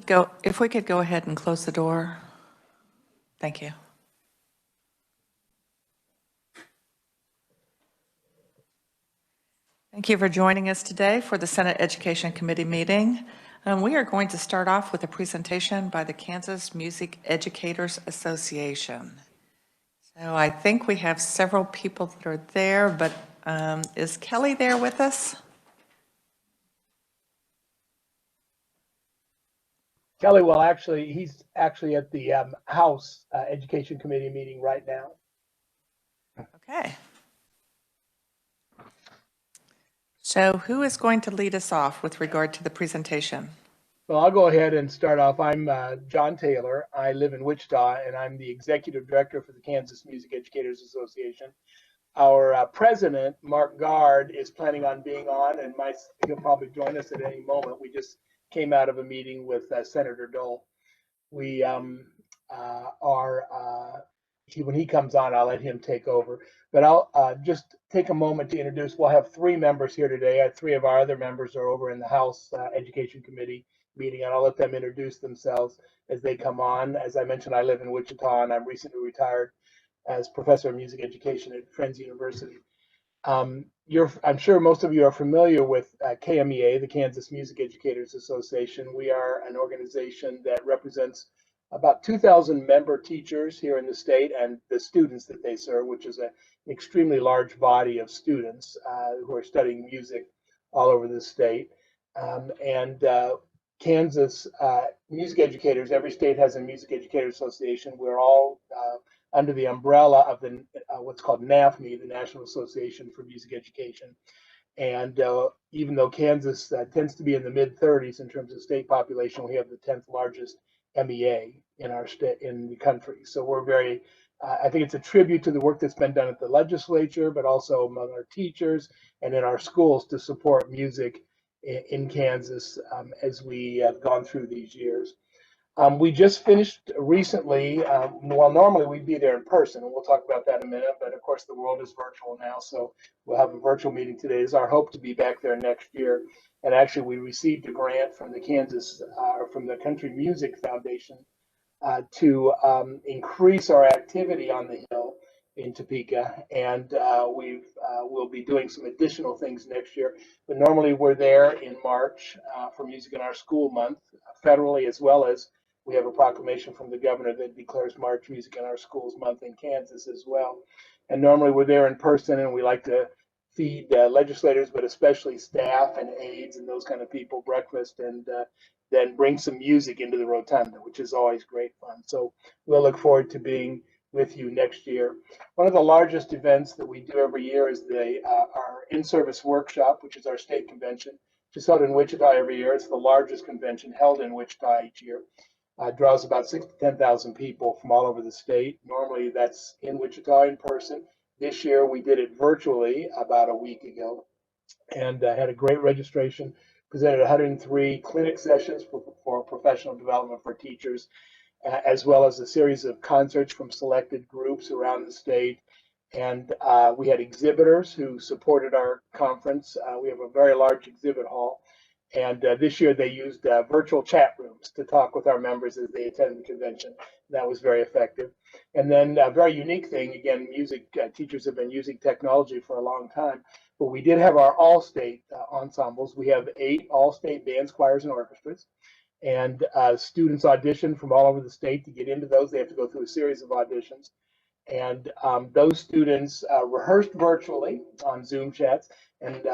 if we could go ahead and close the door. Thank you. Thank you for joining us today for the Senate Education Committee meeting. We are going to start off with a presentation by the Kansas Music Educators Association. So I think we have several people that are there, but is Kelly there with us? Kelly, well, actually, he's actually at the House Education Committee meeting right now. Okay. So who is going to lead us off with regard to the presentation? Well, I'll go ahead and start off. I'm John Taylor. I live in Wichita, and I'm the Executive Director for the Kansas Music Educators Association. Our president, Mark Gard, is planning on being on, and he'll probably join us at any moment. We just came out of a meeting with Senator Dole. We when he comes on, I'll let him take over. But I'll just take a moment to introduce. We'll have three members here today. Three of our other members are over in the House Education Committee meeting, and I'll let them introduce themselves as they come on. As I mentioned, I live in Wichita, and I'm recently retired as professor of music education at Friends University. I'm sure most of you are familiar with KMEA, the Kansas Music Educators Association. We are an organization that represents about 2,000 member teachers here in the state and the students that they serve, which is an extremely large body of students who are studying music all over the state. Kansas music educators, every state has a music educators association. We're all under the umbrella of the what's called NAFME, the National Association for Music Education. And even though Kansas tends to be in the mid-30s in terms of state population, we have the 10th largest MEA in our state, in the country. So we're very, I think it's a tribute to the work that's been done at the legislature, but also among our teachers and in our schools to support music in Kansas as we have gone through these years. We just finished recently, well, normally we'd be there in person, and we'll talk about that in a minute, but of course the world is virtual now, so we'll have a virtual meeting today. It's our hope to be back there next year. And actually we received a grant from the from the Country Music Foundation to increase our activity on the Hill in Topeka, and we'll be doing some additional things next year. But normally we're there in March for Music in Our School Month, federally, as well as we have a proclamation from the governor that declares March Music in Our Schools Month in Kansas as well. And normally we're there in person, and we like to feed legislators, but especially staff and aides and those kind of people breakfast, and then bring some music into the rotunda, which is always great fun. So we'll look forward to being with you next year. One of the largest events that we do every year is our in-service workshop, which is our state convention, which is held in Wichita every year. It's the largest convention held in Wichita each year. Draws about 6,000 to 10,000 people from all over the state. Normally that's in Wichita in person. This year we did it virtually about a week ago, and had a great registration. Presented 103 clinic sessions for professional development for teachers, as well as a series of concerts from selected groups around the state. And we had exhibitors who supported our conference. We have a very large exhibit hall. And this year they used virtual chat rooms to talk with our members as they attended the convention. That was very effective. And then a very unique thing, again, music teachers have been using technology for a long time, but we did have our all-state ensembles. We have 8 all-state bands, choirs, and orchestras. And students audition from all over the state. To get into those, they have to go through a series of auditions. And those students rehearsed virtually on Zoom chats. And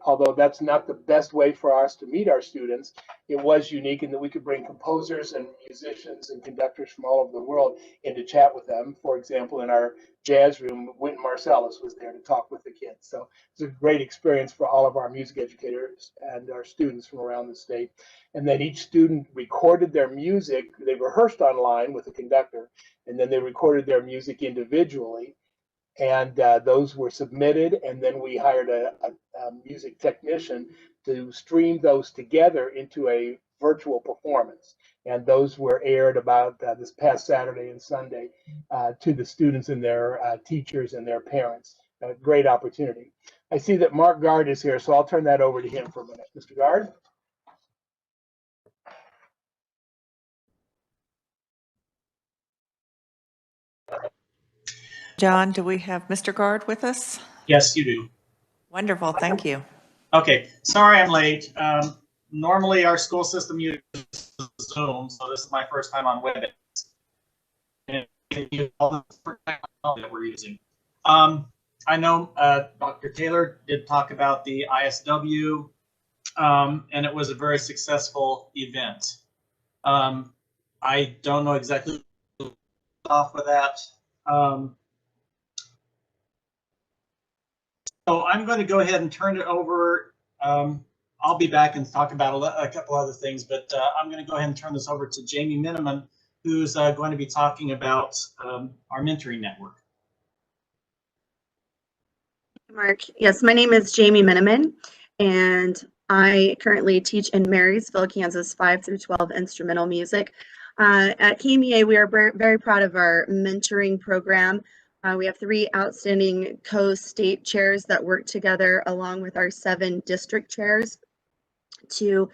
although that's not the best way for us to meet our students, it was unique in that we could bring composers and musicians and conductors from all over the world in to chat with them. For example, in our jazz room, Wynton Marsalis was there to talk with the kids. So it's a great experience for all of our music educators and our students from around the state. And then each student recorded their music. They rehearsed online with the conductor, and then they recorded their music individually. And those were submitted, and then we hired a music technician to stream those together into a virtual performance. And those were aired about this past Saturday and Sunday to the students and their teachers and their parents. A great opportunity. I see that Mark Gard is here, so I'll turn that over to him for a minute. Mr. Gard? John, do we have Mr. Guard with us? Yes, you do. Wonderful, thank you. Okay, sorry I'm late. Normally our school system uses Zoom, so this is my first time on WebEx. And all the technology that we're using. I know Dr. Taylor did talk about the ISW, and it was a very successful event. I don't know exactly off of that. So I'm going to go ahead and turn it over. I'll be back and talk about a couple other things, but I'm going to go ahead and turn this over to Jamie Miniman, who's going to be talking about our mentoring network. Mark. Yes, my name is Jamie Miniman, and I currently teach in Marysville, Kansas, 5 through 12 instrumental music. At KMEA, we are very proud of our mentoring program. We have 3 outstanding co-state chairs that work together along with our 7 district chairs to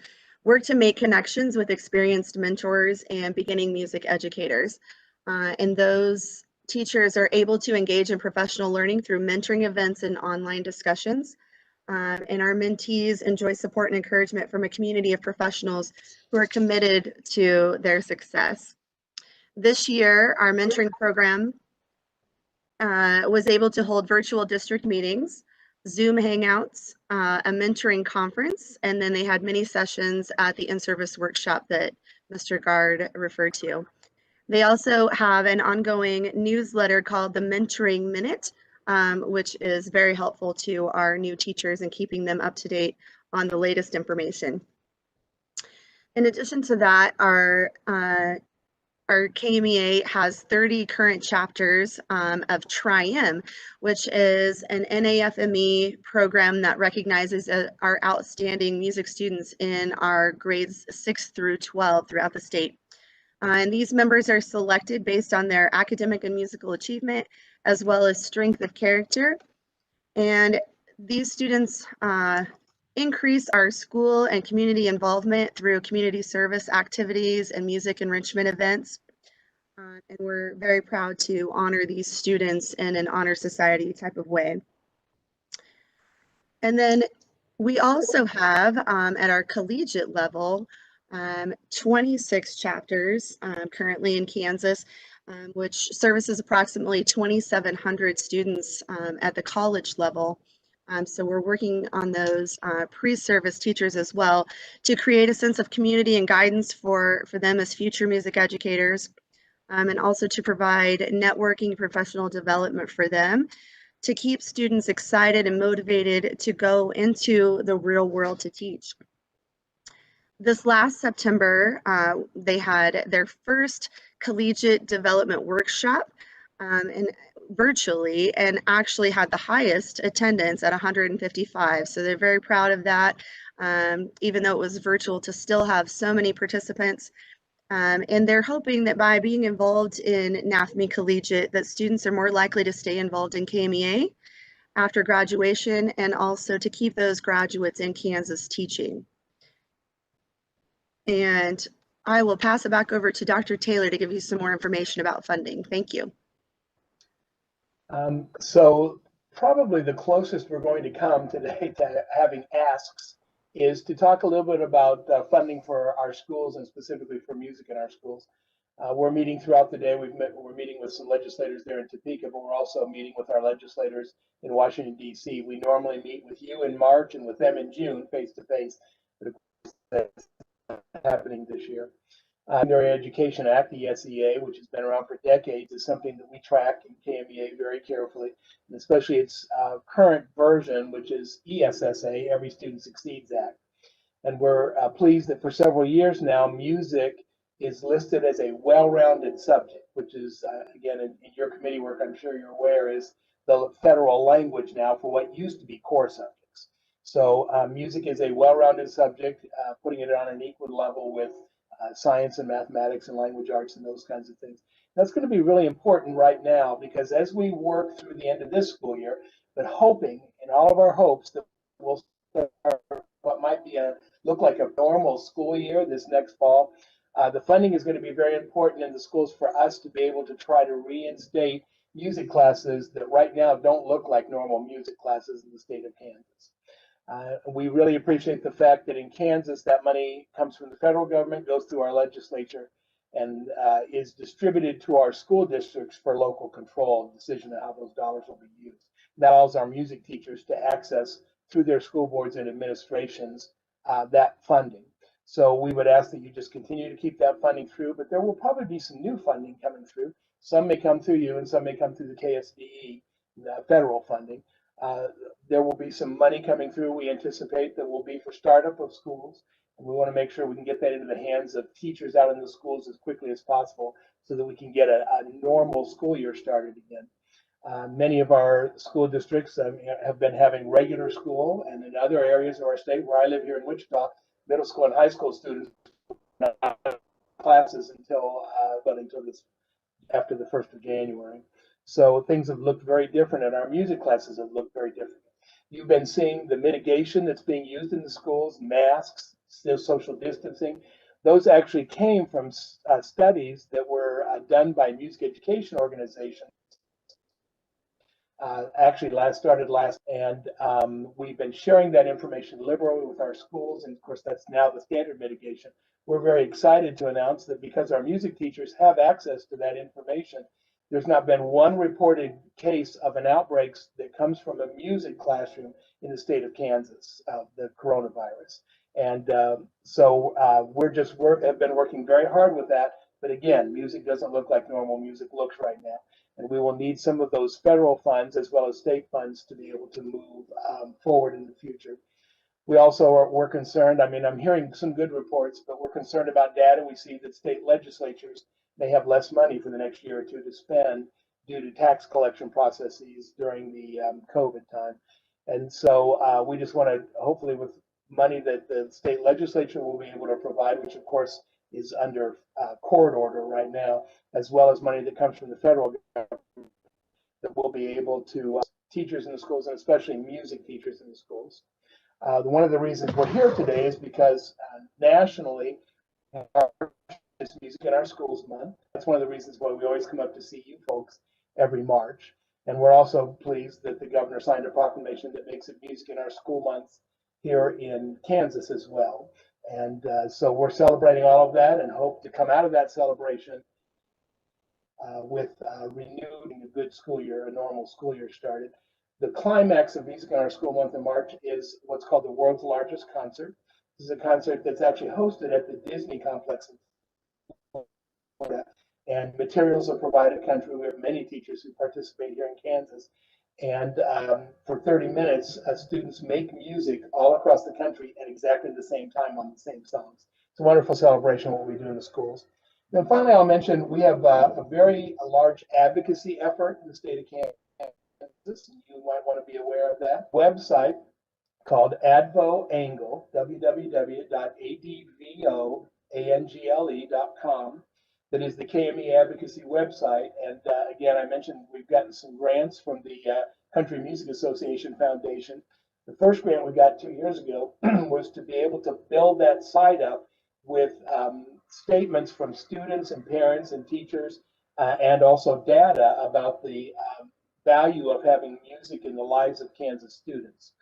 work to make connections with experienced mentors and beginning music educators. And those teachers are able to engage in professional learning through mentoring events and online discussions. And our mentees enjoy support and encouragement from a community of professionals who are committed to their success. This year, our mentoring program was able to hold virtual district meetings, Zoom hangouts, a mentoring conference, and then they had many sessions at the in-service workshop that Mr. Guard referred to. They also have an ongoing newsletter called the Mentoring Minute, which is very helpful to our new teachers and keeping them up to date on the latest information. In addition to that, our KMEA has 30 current chapters of TRIM, which is an NAFME program that recognizes our outstanding music students in our grades 6 through 12 throughout the state. And these members are selected based on their academic and musical achievement, as well as strength of character. And these students increase our school and community involvement through community service activities and music enrichment events. And we're very proud to honor these students in an honor society type of way. And then we also have at our collegiate level 26 chapters currently in Kansas, which services approximately 2,700 students at the college level. So we're working on those pre-service teachers as well to create a sense of community and guidance for them as future music educators, and also to provide networking and professional development for them to keep students excited and motivated to go into the real world to teach. This last September, they had their first collegiate development workshop and virtually, and actually had the highest attendance at 155. So they're very proud of that, even though it was virtual, to still have so many participants. And they're hoping that by being involved in NAFME Collegiate, that students are more likely to stay involved in KMEA after graduation, and also to keep those graduates in Kansas teaching. And I will pass it back over to Dr. Taylor to give you some more information about funding. Thank you. So probably the closest we're going to come today to having asks is to talk a little bit about funding for our schools, and specifically for music in our schools. We're meeting throughout the day. We're meeting with some legislators there in Topeka, but we're also meeting with our legislators in Washington, D.C. We normally meet with you in March and with them in June, face to face. But of course, that's happening this year. Secondary Education Act, the SEA, which has been around for decades, is something that we track in KMEA very carefully, and especially its current version, which is ESSA, Every Student Succeeds Act. And we're pleased that for several years now, music is listed as a well-rounded subject, which is, again, in your committee work, I'm sure you're aware, is the federal language now for what used to be core subjects. So music is a well-rounded subject, putting it on an equal level with science and mathematics and language arts and those kinds of things. That's going to be really important right now, because as we work through the end of this school year, but hoping in all of our hopes that we'll start what might be look like a normal school year this next fall, the funding is going to be very important in the schools for us to be able to try to reinstate music classes that right now don't look like normal music classes in the state of Kansas. We really appreciate the fact that in Kansas, that money comes from the federal government, goes through our legislature, and is distributed to our school districts for local control and decision of how those dollars will be used. That allows our music teachers to access through their school boards and administrations that funding. So we would ask that you just continue to keep that funding through, but there will probably be some new funding coming through. Some may come through you and some may come through the KSDE, the federal funding. There will be some money coming through, we anticipate, that will be for startup of schools. And we want to make sure we can get that into the hands of teachers out in the schools as quickly as possible so that we can get a normal school year started again. Many of our school districts have been having regular school, and in other areas of our state, where I live here in Wichita, middle school and high school students not classes until this after the 1st of January. So things have looked very different, and our music classes have looked very different. You've been seeing the mitigation that's being used in the schools, masks, still social distancing. Those actually came from studies that were done by music education organizations. Actually started last, and we've been sharing that information liberally with our schools, and of course that's now the standard mitigation. We're very excited to announce that because our music teachers have access to that information, there's not been one reported case of an outbreak that comes from a music classroom in the state of Kansas, the coronavirus. And so have been working very hard with that. But again, music doesn't look like normal music looks right now. And we will need some of those federal funds as well as state funds to be able to move forward in the future. We also we're concerned, I'm hearing some good reports, but we're concerned about data. We see that state legislatures may have less money for the next year or two to spend due to tax collection processes during the COVID time. And so we just want to, hopefully with money that the state legislature will be able to provide, which of course is under court order right now, as well as money that comes from the federal government, that we'll be able to teachers in the schools, and especially music teachers in the schools. One of the reasons we're here today is because nationally, it's Music in Our Schools Month. That's one of the reasons why we always come up to see you folks every March. And we're also pleased that the governor signed a proclamation that makes it Music in Our School Month here in Kansas as well. And so we're celebrating all of that and hope to come out of that celebration with renewed and a good school year, a normal school year started. The climax of Music in Our School Month in March is what's called the world's largest concert. This is a concert that's actually hosted at the Disney complex in Florida, and materials are provided country. We have many teachers who participate here in Kansas. And for 30 minutes, students make music all across the country at exactly the same time on the same songs. It's a wonderful celebration of what we do in the schools. Then finally, I'll mention we have a very large advocacy effort in the state of Kansas. You might want to be aware of that website called AdvoAngle, www.advoangle.com. That is the KMEA advocacy website. And again, I mentioned we've gotten some grants from the Country Music Association Foundation. The first grant we got 2 years ago was to be able to build that site up with statements from students and parents and teachers and also data about the value of having music in the lives of Kansas students.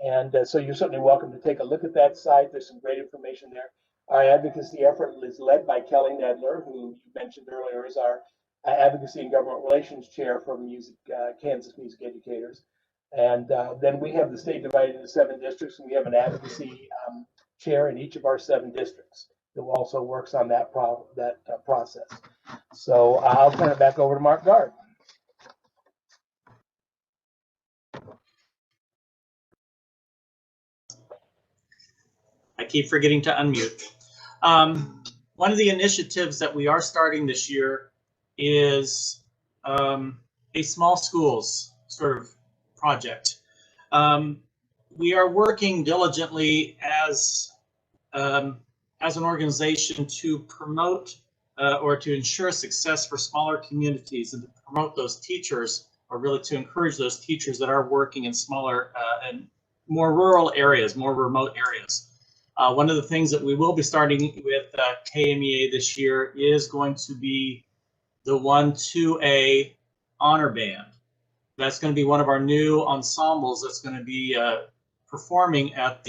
And so you're certainly welcome to take a look at that site. There's some great information there. Our advocacy effort is led by Kelly Nedler, who you mentioned earlier is our Advocacy and Government Relations Chair for Kansas Music Educators. And then we have the state divided into 7 districts, and we have an advocacy chair in each of our 7 districts who also works on that process. So I'll turn it back over to Mark Gard. I keep forgetting to unmute. One of the initiatives that we are starting this year is a small schools sort of project. We are working diligently as an organization to promote or to ensure success for smaller communities and to promote those teachers, or really to encourage those teachers that are working in smaller and more rural areas, more remote areas. One of the things that we will be starting with KMEA this year is going to be the 1-2A honor band. That's going to be one of our new ensembles that's going to be performing at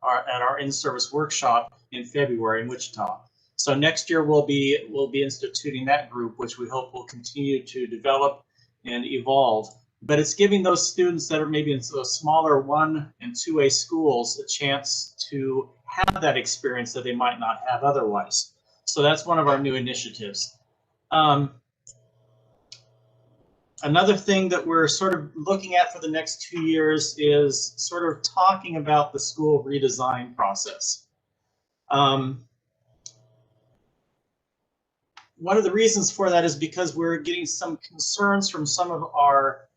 our in-service workshop in February in Wichita. So next year we'll be instituting that group, which we hope will continue to develop and evolve. But it's giving those students that are maybe in those smaller 1 and 2A schools a chance to have that experience that they might not have otherwise. So that's one of our new initiatives. Another thing that we're sort of looking at for the next 2 years is sort of talking about the school redesign process. One of the reasons for that is because we're getting some concerns from some of our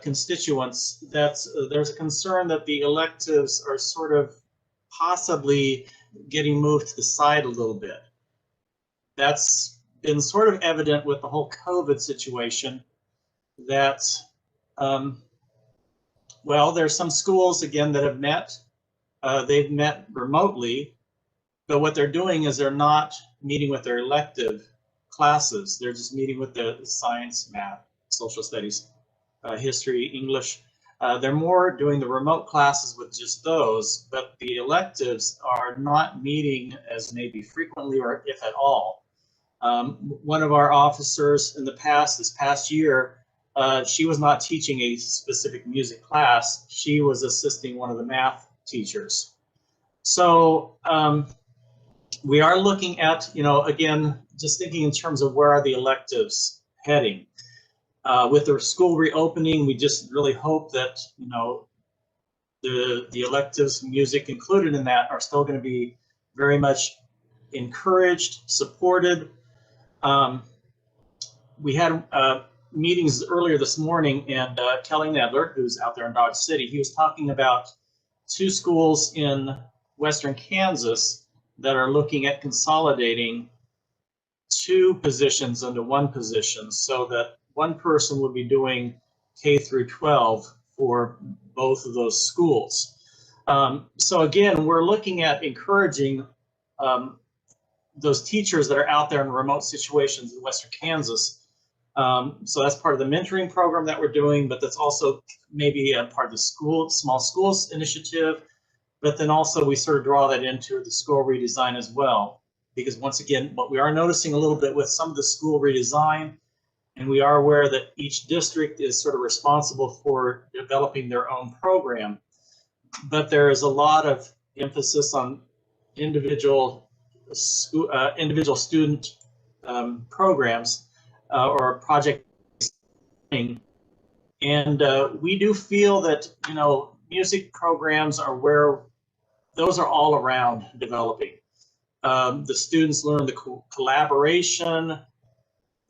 constituents that there's a concern that the electives are sort of possibly getting moved to the side a little bit. That's been sort of evident with the whole COVID situation that, well, there's some schools, again, that have met. They've met remotely, but what they're doing is they're not meeting with their elective classes. They're just meeting with the science, math, social studies, history, English. They're more doing the remote classes with just those, but the electives are not meeting as maybe frequently or if at all. One of our officers in the past, this past year, she was not teaching a specific music class. She was assisting one of the math teachers. So we are looking at, again, just thinking in terms of where are the electives heading. With the school reopening, we just really hope that, the electives, music included in that, are still going to be very much encouraged, supported. We had meetings earlier this morning, and Kelly Nedler, who's out there in Dodge City, he was talking about 2 schools in western Kansas that are looking at consolidating 2 positions into 1 position so that one person would be doing K through 12 for both of those schools. So again, we're looking at encouraging those teachers that are out there in remote situations in western Kansas. So that's part of the mentoring program that we're doing, but that's also maybe a part of the small schools initiative. But then also we sort of draw that into the school redesign as well, because once again, what we are noticing a little bit with some of the school redesign, and we are aware that each district is sort of responsible for developing their own program, but there is a lot of emphasis on individual student programs or project. And we do feel that, music programs are where those are all around developing. The students learn the collaboration,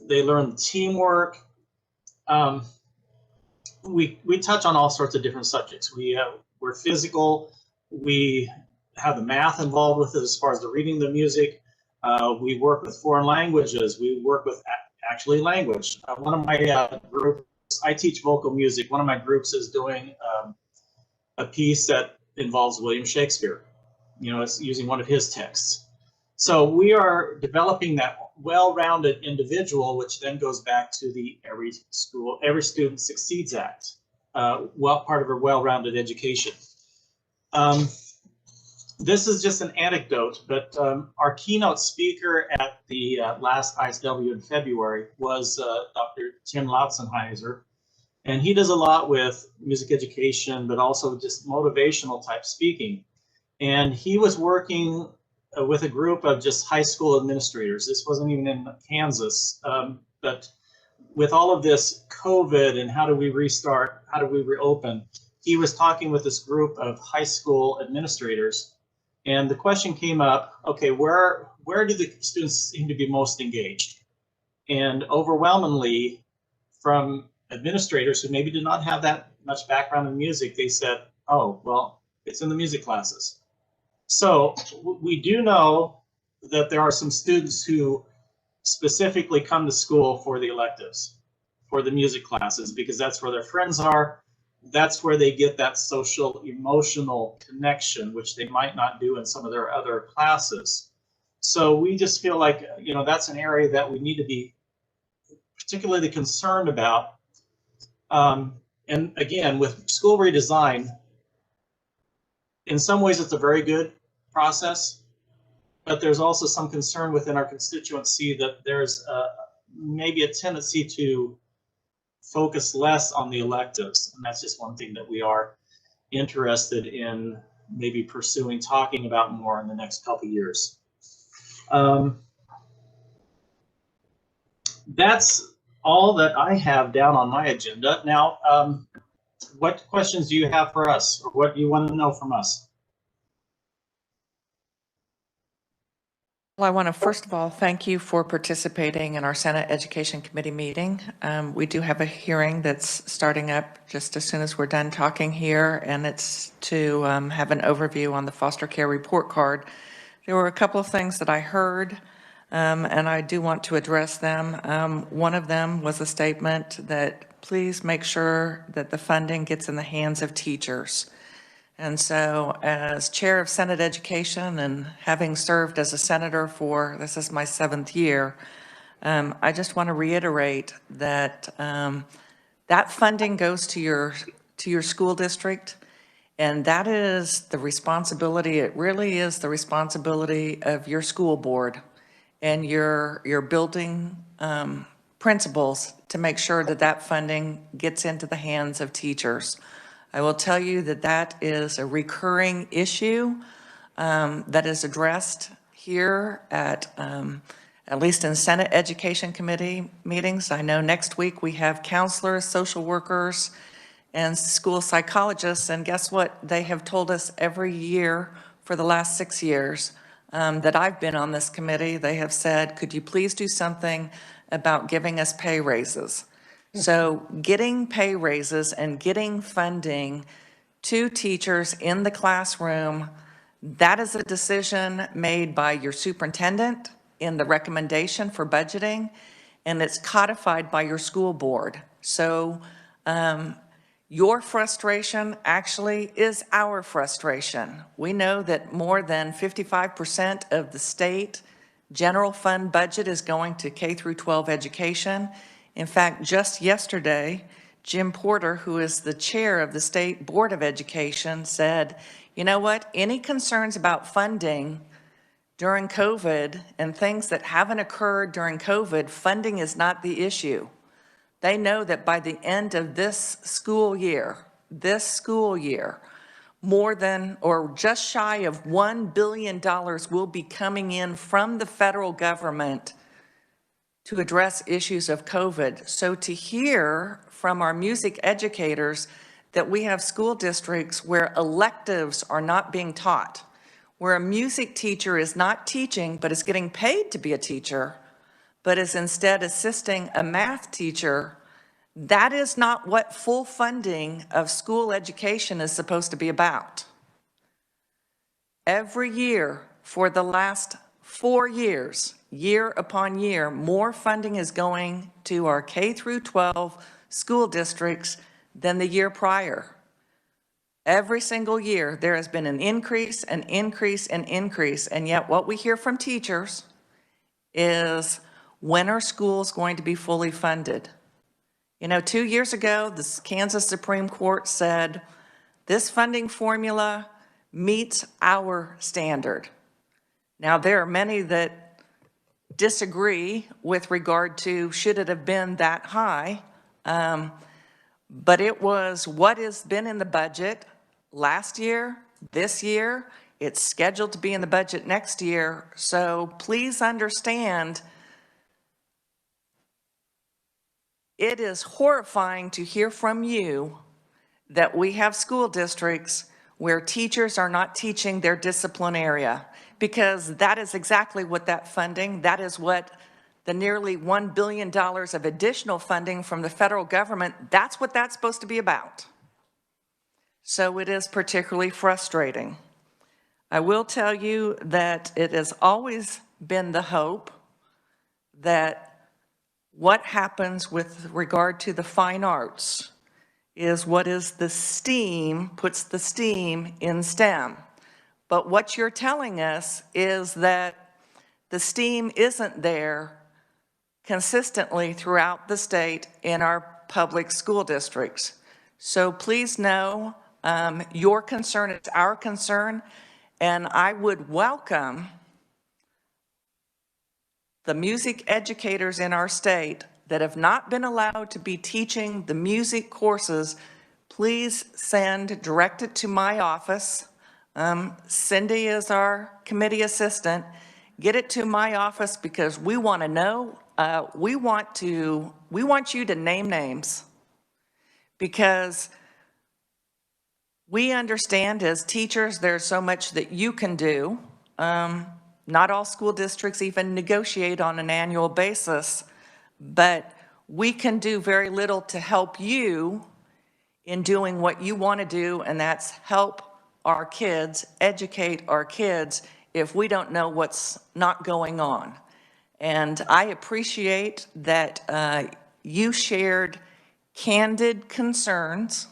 they learn the teamwork. We touch on all sorts of different subjects. We're physical, we have the math involved with it as far as the reading the music. We work with foreign languages, we work with actually language. One of my groups, I teach vocal music. One of my groups is doing a piece that involves William Shakespeare. It's using one of his texts. So we are developing that well-rounded individual, which then goes back to the Every Student Succeeds Act, part of a well-rounded education. This is just an anecdote, but our keynote speaker at the last ISW in February was Dr. Tim Lautzenheiser, and he does a lot with music education, but also just motivational type speaking. And he was working with a group of just high school administrators. This wasn't even in Kansas, but with all of this COVID and how do we restart, how do we reopen, he was talking with this group of high school administrators. And the question came up, okay, where do the students seem to be most engaged? And overwhelmingly, from administrators who maybe did not have that much background in music, they said, oh, well, it's in the music classes. So we do know that there are some students who specifically come to school for the electives, for the music classes, because that's where their friends are. That's where they get that social emotional connection, which they might not do in some of their other classes. So we just feel like, that's an area that we need to be particularly concerned about. And again, with school redesign, in some ways it's a very good process, but there's also some concern within our constituency that there's maybe a tendency to focus less on the electives. And that's just one thing that we are interested in maybe pursuing, talking about more in the next couple of years. That's all that I have down on my agenda. Now, what questions do you have for us, or what do you want to know from us? Well, I want to first of all thank you for participating in our Senate Education Committee meeting. We do have a hearing that's starting up just as soon as we're done talking here, and it's to have an overview on the foster care report card. There were a couple of things that I heard, and I do want to address them. One of them was a statement that please make sure that the funding gets in the hands of teachers. And so as chair of Senate Education and having served as a senator for, this is my 7th year, I just want to reiterate that that funding goes to your school district, and that is the responsibility, it really is the responsibility of your school board and your building principals to make sure that that funding gets into the hands of teachers. I will tell you that that is a recurring issue that is addressed here at least in Senate Education Committee meetings. I know next week we have counselors, social workers, and school psychologists, and guess what? They have told us every year for the last 6 years that I've been on this committee, they have said, could you please do something about giving us pay raises? So getting pay raises and getting funding to teachers in the classroom, that is a decision made by your superintendent in the recommendation for budgeting, and it's codified by your school board. So your frustration actually is our frustration. We know that more than 55% of the state general fund budget is going to K through 12 education. In fact, just yesterday, Jim Porter, who is the chair of the State Board of Education, said, you know what, any concerns about funding during COVID and things that haven't occurred during COVID, funding is not the issue. They know that by the end of this school year, more than or just shy of $1 billion will be coming in from the federal government to address issues of COVID. So to hear from our music educators that we have school districts where electives are not being taught, where a music teacher is not teaching but is getting paid to be a teacher, but is instead assisting a math teacher, that is not what full funding of school education is supposed to be about. Every year for the last 4 years, year upon year, more funding is going to our K through 12 school districts than the year prior. Every single year, there has been an increase, and yet what we hear from teachers is, when are schools going to be fully funded? You know, 2 years ago, the Kansas Supreme Court said, this funding formula meets our standard. Now, there are many that disagree with regard to should it have been that high, but it was what has been in the budget last year, this year. It's scheduled to be in the budget next year. So please understand, it is horrifying to hear from you that we have school districts where teachers are not teaching their discipline area, because that is exactly what that funding, that is what the nearly $1 billion of additional funding from the federal government, that's what that's supposed to be about. So it is particularly frustrating. I will tell you that it has always been the hope that what happens with regard to the fine arts is what is the steam, puts the steam in STEM. But what you're telling us is that the steam isn't there consistently throughout the state in our public school districts. So please know your concern is our concern, and I would welcome the music educators in our state that have not been allowed to be teaching the music courses. Please direct it to my office. Cindy is our committee assistant. Get it to my office because we want to know. We want you to name names, because we understand as teachers there's so much that you can do. Not all school districts even negotiate on an annual basis, but we can do very little to help you in doing what you want to do, and that's help our kids, educate our kids if we don't know what's not going on. And I appreciate that you shared candid concerns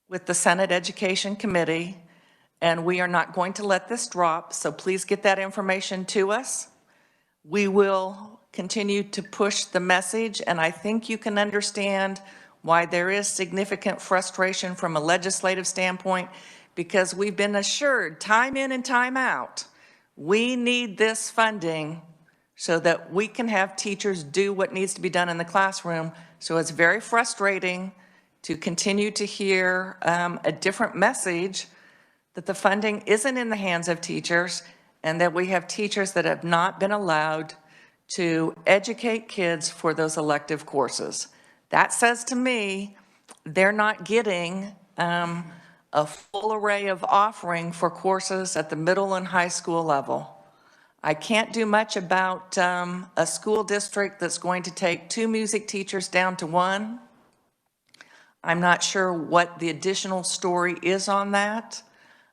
with the Senate Education Committee, and we are not going to let this drop, so please get that information to us. We will continue to push the message, and I think you can understand why there is significant frustration from a legislative standpoint, because we've been assured time in and time out, we need this funding so that we can have teachers do what needs to be done in the classroom. So it's very frustrating to continue to hear a different message, that the funding isn't in the hands of teachers, and that we have teachers that have not been allowed to educate kids for those elective courses. That says to me, they're not getting a full array of offering for courses at the middle and high school level. I can't do much about a school district that's going to take 2 music teachers down to 1. I'm not sure what the additional story is on that.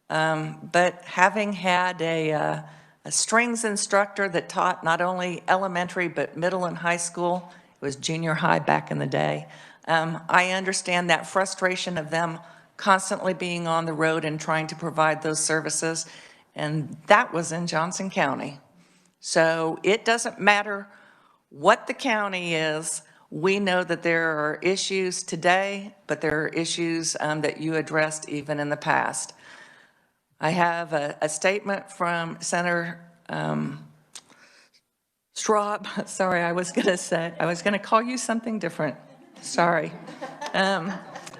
But having had a strings instructor that taught not only elementary but middle and high school, it was junior high back in the day, I understand that frustration of them constantly being on the road and trying to provide those services, and that was in Johnson County. So it doesn't matter what the county is. We know that there are issues today, but there are issues that you addressed even in the past. I have a statement from Senator Straub. Sorry, I was going to call you something different. Sorry.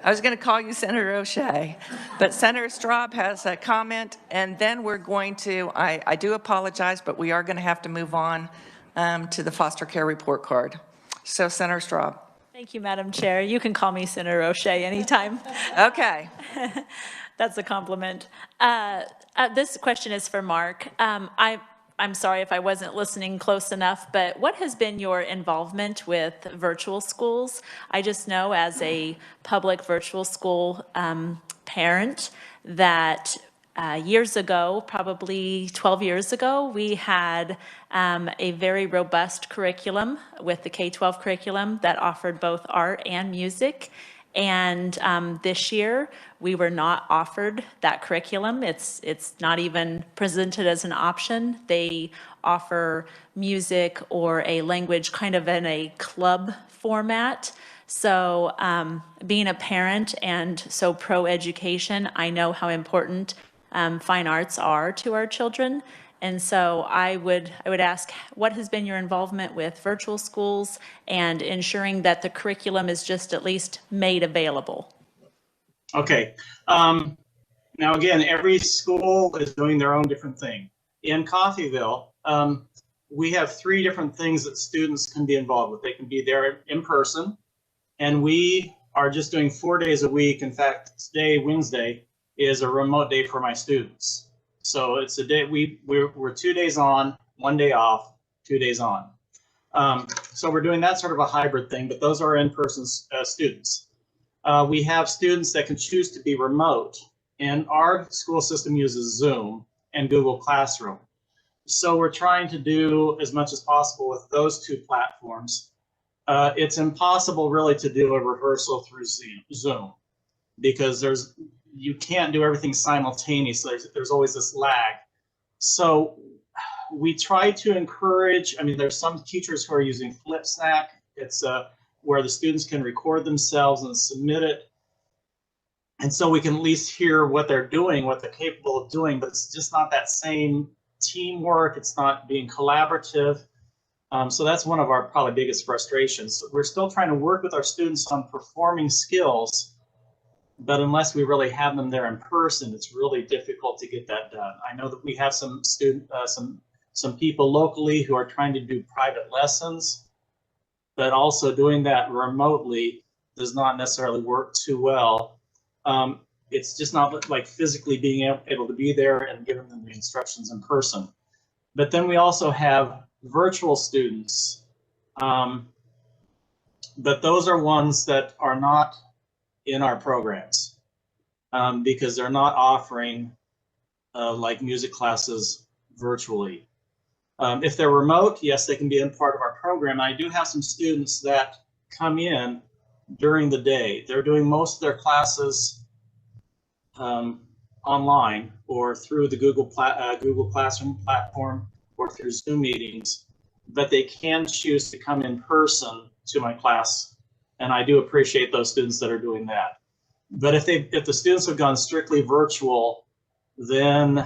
I was going to call you Senator O'Shea, but Senator Straub has a comment, and then we're going to, I do apologize, but we are going to have to move on to the foster care report card. So Senator Straub. Thank you, Madam Chair. You can call me Senator O'Shea anytime. Okay. That's a compliment. This question is for Mark. I'm sorry if I wasn't listening close enough, but what has been your involvement with virtual schools? I just know as a public virtual school parent that years ago, probably 12 years ago, we had a very robust curriculum with the K-12 curriculum that offered both art and music. And this year, we were not offered that curriculum. It's not even presented as an option. They offer music or a language kind of in a club format. So being a parent and so pro-education, I know how important fine arts are to our children. And so I would ask, what has been your involvement with virtual schools and ensuring that the curriculum is just at least made available? Okay. Now, again, every school is doing their own different thing. In Coffeyville, we have 3 different things that students can be involved with. They can be there in person, and we are just doing 4 days a week. In fact, today, Wednesday, is a remote day for my students. So it's a day, we're 2 days on, 1 day off, 2 days on. So we're doing that sort of a hybrid thing, but those are in-person students. We have students that can choose to be remote, and our school system uses Zoom and Google Classroom. So we're trying to do as much as possible with those 2 platforms. It's impossible really to do a rehearsal through Zoom because you can't do everything simultaneously. There's always this lag. So we try to encourage, I mean, there's some teachers who are using FlipSnack. It's where the students can record themselves and submit it. And so we can at least hear what they're doing, what they're capable of doing, but it's just not that same teamwork. It's not being collaborative. So that's one of our probably biggest frustrations. We're still trying to work with our students on performing skills, but unless we really have them there in person, it's really difficult to get that done. I know that we have some people locally who are trying to do private lessons, but also doing that remotely does not necessarily work too well. It's just not like physically being able to be there and giving them the instructions in person. But then we also have virtual students, but those are ones that are not in our programs because they're not offering like music classes virtually. If they're remote, yes, they can be in part of our program. I do have some students that come in during the day. They're doing most of their classes online or through the Google Classroom platform or through Zoom meetings, but they can choose to come in person to my class, and I do appreciate those students that are doing that. But if the students have gone strictly virtual, then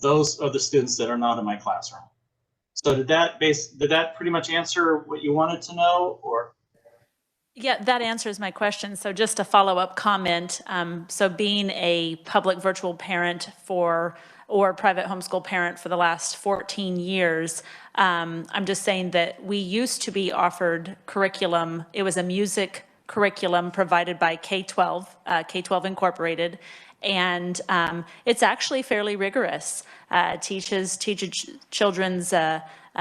those are the students that are not in my classroom. So did that pretty much answer what you wanted to know, or? Yeah, that answers my question. So just a follow-up comment. So being a public virtual parent or private homeschool parent for the last 14 years, I'm just saying that we used to be offered curriculum. It was a music curriculum provided by K-12, K-12 Incorporated, and it's actually fairly rigorous. Teaches children's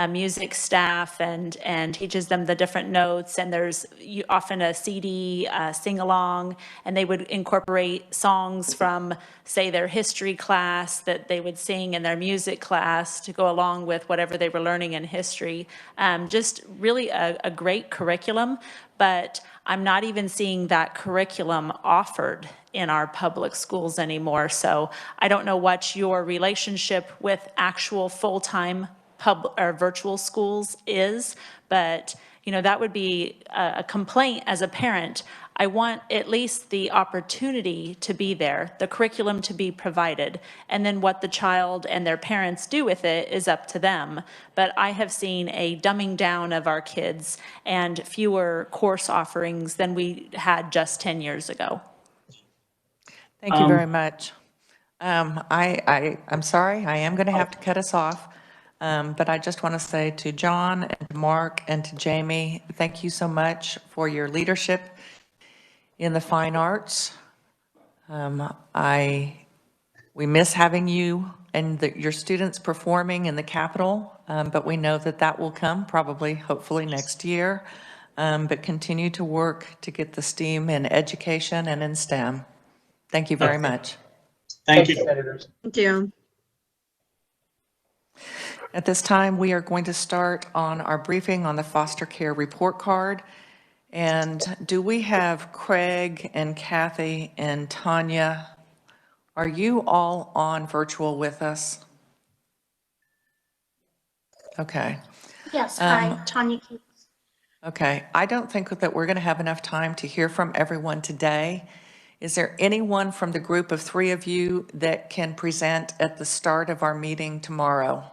music staff and teaches them the different notes, and there's often a CD sing-along, and they would incorporate songs from, say, their history class that they would sing in their music class to go along with whatever they were learning in history. Just really a great curriculum, but I'm not even seeing that curriculum offered in our public schools anymore. So I don't know what your relationship with actual full-time or virtual schools is, but that would be a complaint as a parent. I want at least the opportunity to be there, the curriculum to be provided, and then what the child and their parents do with it is up to them. But I have seen a dumbing down of our kids and fewer course offerings than we had just 10 years ago. Thank you very much. I'm sorry, I am going to have to cut us off. But I just want to say to John and to Mark and to Jamie, thank you so much for your leadership in the fine arts. We miss having you and your students performing in the Capitol, but we know that will come probably, hopefully next year. But continue to work to get the STEAM in education and in STEM. Thank you very much. Thank you. Senators. Thank you. At this time, we are going to start on our briefing on the foster care report card. And do we have Craig and Kathy and Tanya? Are you all on virtual with us? Okay. Yes, hi, Tanya. Okay. I don't think that we're going to have enough time to hear from everyone today. Is there anyone from the group of 3 of you that can present at the start of our meeting tomorrow?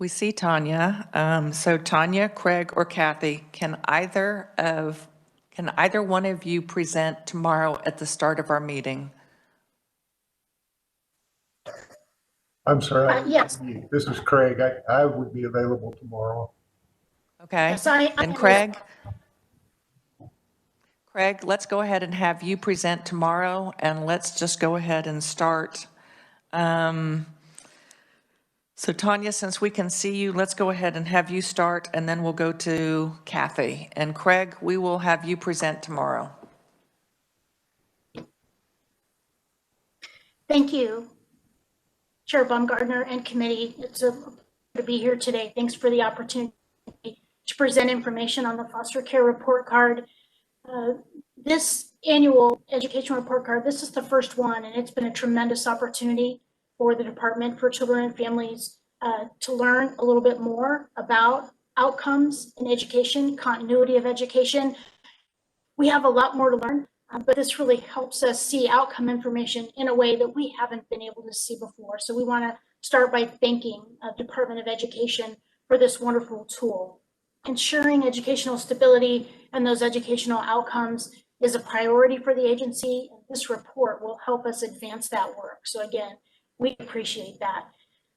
We see Tanya. So Tanya, Craig, or Kathy, can either one of you present tomorrow at the start of our meeting? I'm sorry. Yes. This is Craig. I would be available tomorrow. Okay. Yes, I And Craig? Craig, let's go ahead and have you present tomorrow, and let's just go ahead and start. So Tanya, since we can see you, let's go ahead and have you start, and then we'll go to Kathy. And Craig, we will have you present tomorrow. Thank you, Chair Baumgartner and committee. It's a pleasure to be here today. Thanks for the opportunity to present information on the foster care report card. This annual education report card. This is the first one, and it's been a tremendous opportunity for the Department for Children and Families to learn a little bit more about outcomes in education, continuity of education. We have a lot more to learn, but this really helps us see outcome information in a way that we haven't been able to see before. So we want to start by thanking Department of Education for this wonderful tool. Ensuring educational stability and those educational outcomes is a priority for the agency. This report will help us advance that work. So again, we appreciate that.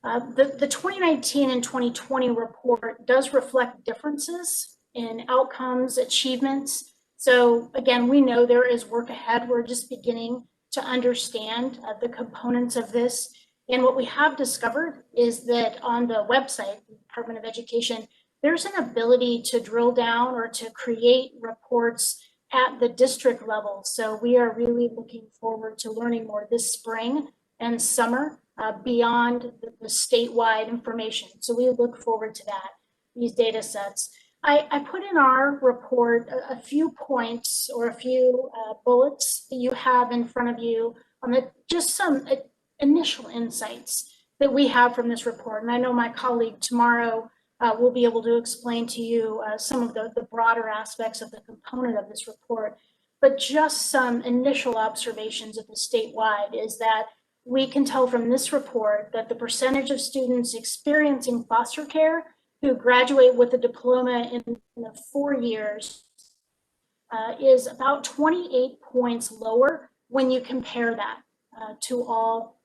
The 2019 and 2020 report does reflect differences in outcomes, achievements. So again, we know there is work ahead. We're just beginning to understand the components of this. And what we have discovered is that on the website, the Department of Education, there's an ability to drill down or to create reports at the district level. So we are really looking forward to learning more this spring and summer beyond the statewide information. So we look forward to that, these data sets. I put in our report a few points or a few bullets that you have in front of you on just some initial insights that we have from this report. And I know my colleague tomorrow will be able to explain to you some of the broader aspects of the component of this report. But just some initial observations at the statewide is that we can tell from this report that the percentage of students experiencing foster care who graduate with a diploma in the 4 years is about 28 points lower when you compare that to all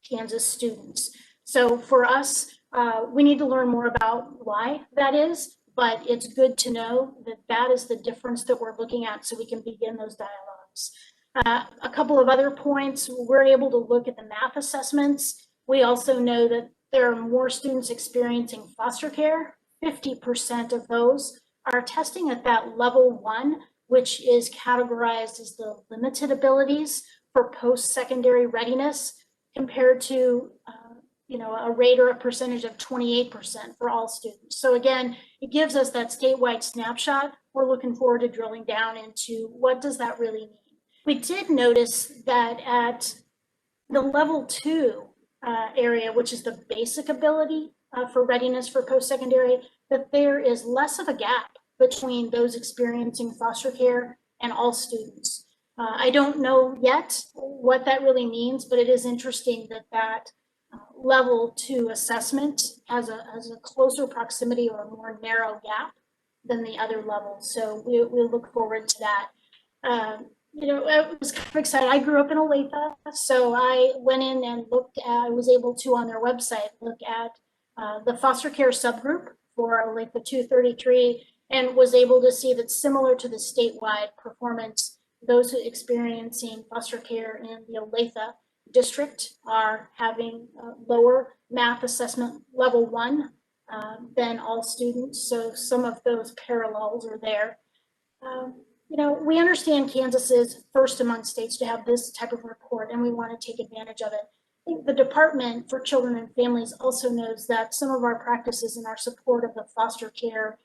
Kansas students. So for us, we need to learn more about why that is, but it's good to know that that is the difference that we're looking at so we can begin those dialogues. A couple of other points, we're able to look at the math assessments. We also know that there are more students experiencing foster care. 50% of those are testing at that level 1, which is categorized as the limited abilities for post-secondary readiness, compared to a rate or a percentage of 28% for all students. So again, it gives us that statewide snapshot. We're looking forward to drilling down into what does that really mean. We did notice that at the level 2 area, which is the basic ability for readiness for post-secondary, that there is less of a gap between those experiencing foster care and all students. I don't know yet what that really means, but it is interesting that level 2 assessment has a closer proximity or a more narrow gap than the other levels. So we look forward to that. I was kind of excited. I grew up in Olathe, so I went in and looked at, I was able to on their website look at the foster care subgroup for Olathe 233 and was able to see that similar to the statewide performance, those who experiencing foster care in the Olathe district are having lower math assessment level 1 than all students. So some of those parallels are there. We understand Kansas is first among states to have this type of report, and we want to take advantage of it. I think the Department for Children and Families also knows that some of our practices in our support of the foster care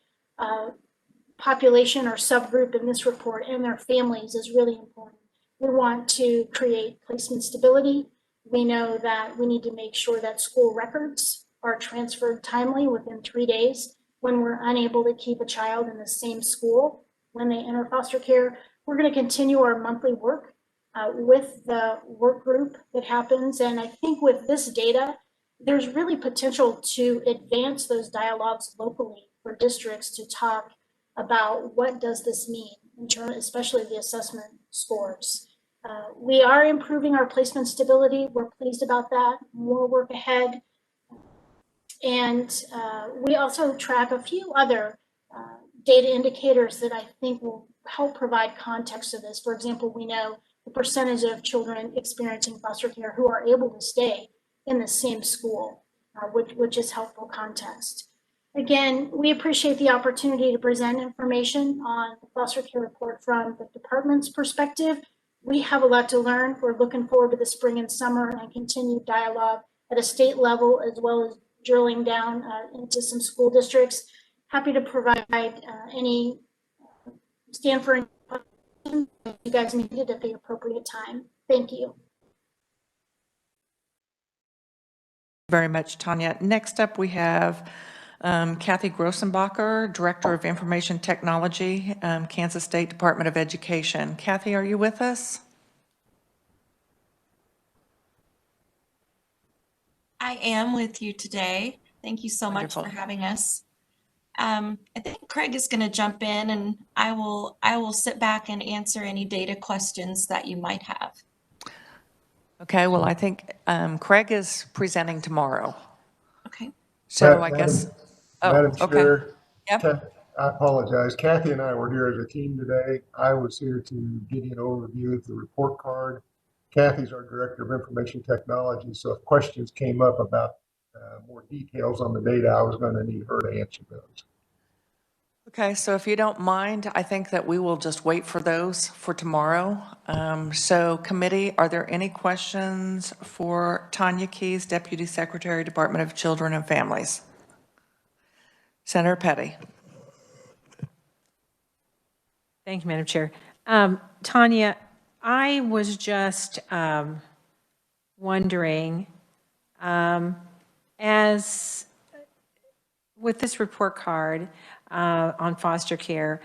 population or subgroup in this report and their families is really important. We want to create placement stability. We know that we need to make sure that school records are transferred timely within 3 days when we're unable to keep a child in the same school when they enter foster care. We're going to continue our monthly work with the work group that happens. And I think with this data, there's really potential to advance those dialogues locally for districts to talk about what does this mean, in terms, especially the assessment scores. We are improving our placement stability. We're pleased about that. More work ahead. And we also track a few other data indicators that I think will help provide context to this. For example, we know the percentage of children experiencing foster care who are able to stay in the same school, which is helpful context. Again, we appreciate the opportunity to present information on the foster care report from the department's perspective. We have a lot to learn. We're looking forward to the spring and summer and continued dialogue at a state level, as well as drilling down into some school districts. Happy to provide any stand for you guys needed at the appropriate time. Thank you. Very much, Tanya. Next up, we have Kathy Grossenbacher, Director of Information Technology, Kansas State Department of Education. Kathy, are you with us? I am with you today. Thank you so Wonderful. much for having us. I think Craig is going to jump in, and I will sit back and answer any data questions that you might have. Okay, well, I think Craig is presenting tomorrow. Okay. So I guess, Madam okay. Chair, Yep. I apologize. Kathy and I were here as a team today. I was here to give you an overview of the report card. Kathy's our Director of Information Technology, so if questions came up about more details on the data, I was going to need her to answer those. Okay, so if you don't mind, I think that we will just wait for those for tomorrow. So committee, are there any questions for Tanya Keys, Deputy Secretary, Department of Children and Families? Senator Petty. Thank you, Madam Chair. Tanya, I was just wondering, as with this report card on foster care,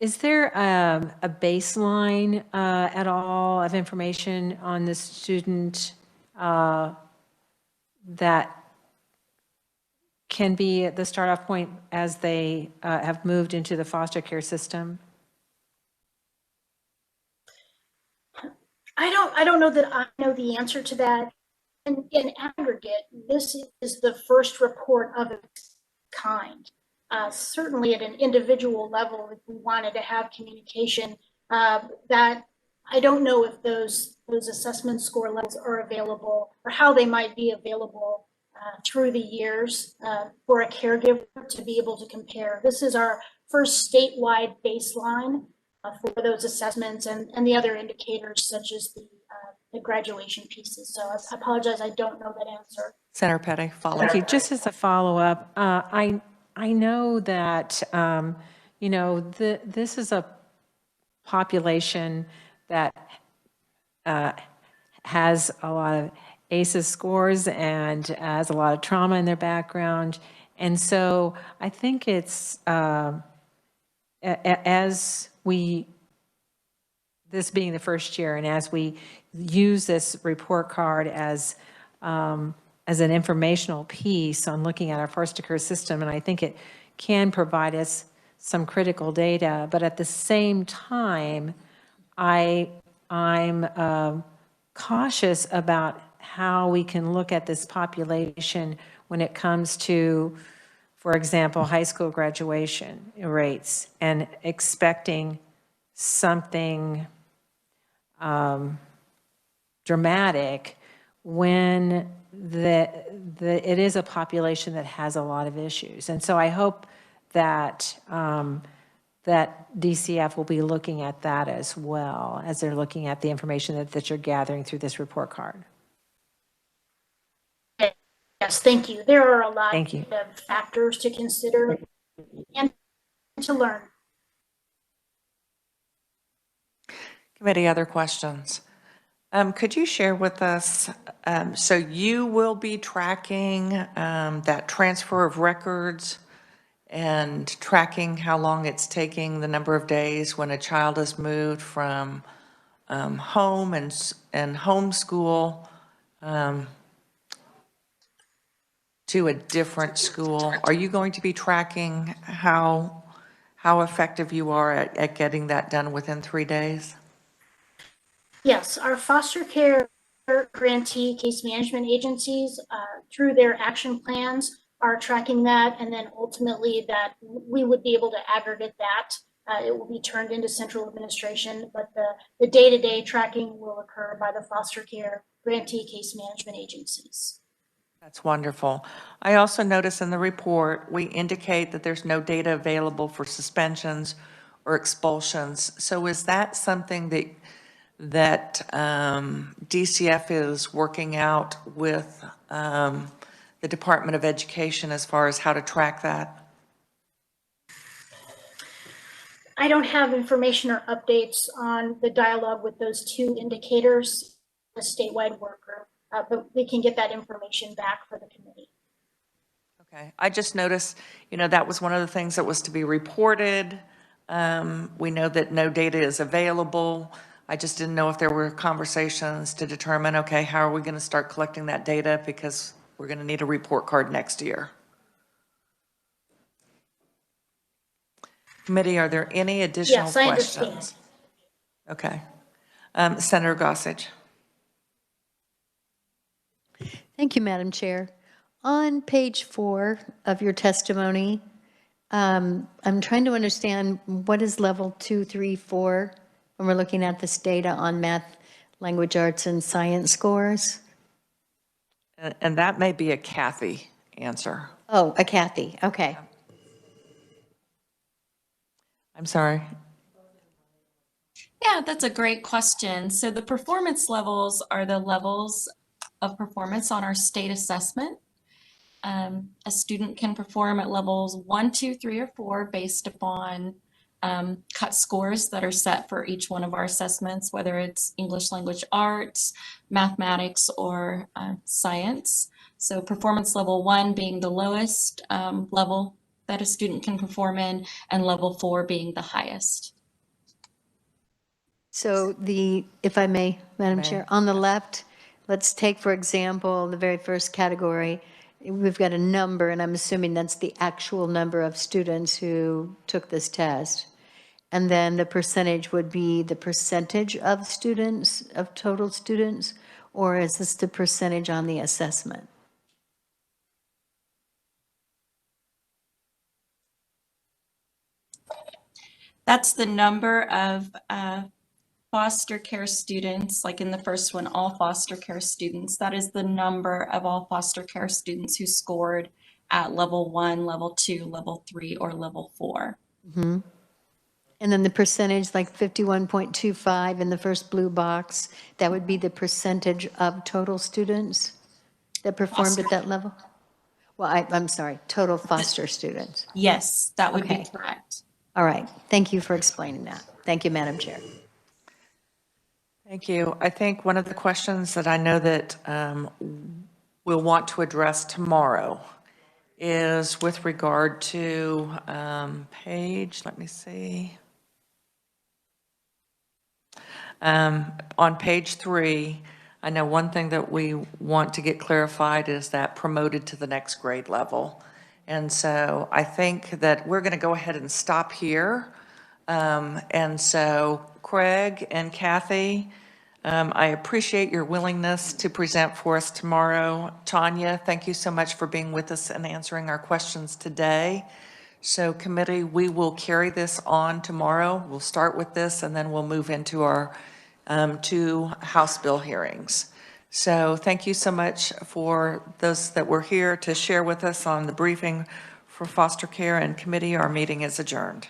is there a baseline at all of information on the student that can be at the start-off point as they have moved into the foster care system? I don't know that I know the answer to that. In aggregate, this is the first report of its kind. Certainly at an individual level, if we wanted to have communication, that I don't know if those assessment score levels are available or how they might be available through the years for a caregiver to be able to compare. This is our first statewide baseline for those assessments and the other indicators such as the graduation pieces. So I apologize, I don't know that answer. Senator Petty, follow. Thank you. Just as a follow-up, I know that, you know, this is a population that has a lot of ACEs scores and has a lot of trauma in their background. And so I think it's, as we, this being the first year, and as we use this report card as an informational piece on looking at our foster care system, and I think it can provide us some critical data, but at the same time, I'm cautious about how we can look at this population when it comes to, for example, high school graduation rates and expecting something dramatic when it is a population that has a lot of issues. And so I hope that that DCF will be looking at that as well as they're looking at the information that you're gathering through this report card. Yes, thank you. There are a lot Thank you. of factors to consider and to learn. Committee, other questions? Could you share with us, so you will be tracking that transfer of records and tracking how long it's taking, the number of days when a child is moved from home and homeschool to a different school. Are you going to be tracking how effective you are at getting that done within 3 days? Yes, our foster care grantee case management agencies, through their action plans, are tracking that, and then ultimately that we would be able to aggregate that. It will be turned into central administration, but the day-to-day tracking will occur by the foster care grantee case management agencies. That's wonderful. I also notice in the report, we indicate that there's no data available for suspensions or expulsions. So is that something that DCF is working out with the Department of Education as far as how to track that? I don't have information or updates on the dialogue with those two indicators, the statewide work group, but we can get that information back for the committee. Okay, I just noticed, that was one of the things that was to be reported. We know that no data is available. I just didn't know if there were conversations to determine, okay, how are we going to start collecting that data, because we're going to need a report card next year. Committee, are there any additional Yes, I questions? understand. Okay. Senator Gossage. Thank you, Madam Chair. On page 4 of your testimony, I'm trying to understand what is level 2, 3, 4 when we're looking at this data on math, language arts, and science scores. And that may be a Kathy answer. Oh, a Kathy, okay. I'm sorry. Yeah, that's a great question. So the performance levels are the levels of performance on our state assessment. A student can perform at levels 1, 2, 3, or 4 based upon cut scores that are set for each one of our assessments, whether it's English language arts, mathematics, or science. So performance level 1 being the lowest level that a student can perform in, and level 4 being the highest. So if I may, Madam Chair, on the left, let's take, for example, the very first category. We've got a number, and I'm assuming that's the actual number of students who took this test. And then the percentage would be the percentage of students, of total students, or is this the percentage on the assessment? That's the number of foster care students, like in the first one, all foster care students. That is the number of all foster care students who scored at level 1, level 2, level 3, or level 4. Mm-hmm. And then the percentage, like 51.25 in the first blue box, that would be the percentage of total students that performed at that level? Well, I'm sorry, total foster students. Yes, that would Okay. be correct. All right. Thank you for explaining that. Thank you, Madam Chair. Thank you. I think one of the questions that I know that we'll want to address tomorrow is with regard to page, let me see. On page 3, I know one thing that we want to get clarified is that promoted to the next grade level. And so I think that we're going to go ahead and stop here. And so Craig and Kathy, I appreciate your willingness to present for us tomorrow. Tanya, thank you so much for being with us and answering our questions today. So committee, we will carry this on tomorrow. We'll start with this and then we'll move into our 2 House bill hearings. So thank you so much for those that were here to share with us on the briefing for foster care and committee. Our meeting is adjourned.